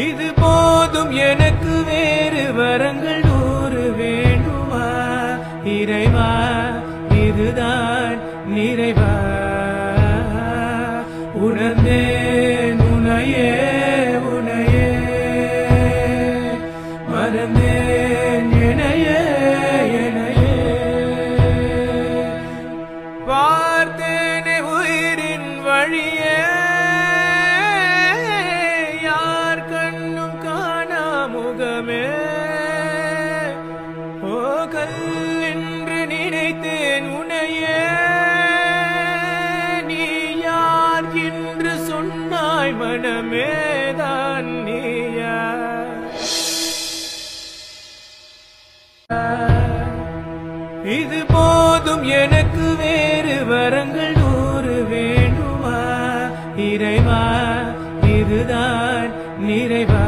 இது போதும் எனக்கு வேறு வரங்கள் 100 வேண்டுமா இறைவா, இதுதான் நிறைவா. உணர்ந்தேன் உனையே உனையே, மறந்தேன் எனையே எனையே. பார்த்தேனே உயிரின் வழியே, யார் கண்ணும் காணா முகமே. ஓ கல்லென்று நினைத்தேன் உனையே, நீ யார் என்று சொன்னாய் மனமேதான் நீயா. இது போதும் எனக்கு வேறு வரங்கள் 100 வேண்டுமா இறைவா, இதுதான் நிறைவா.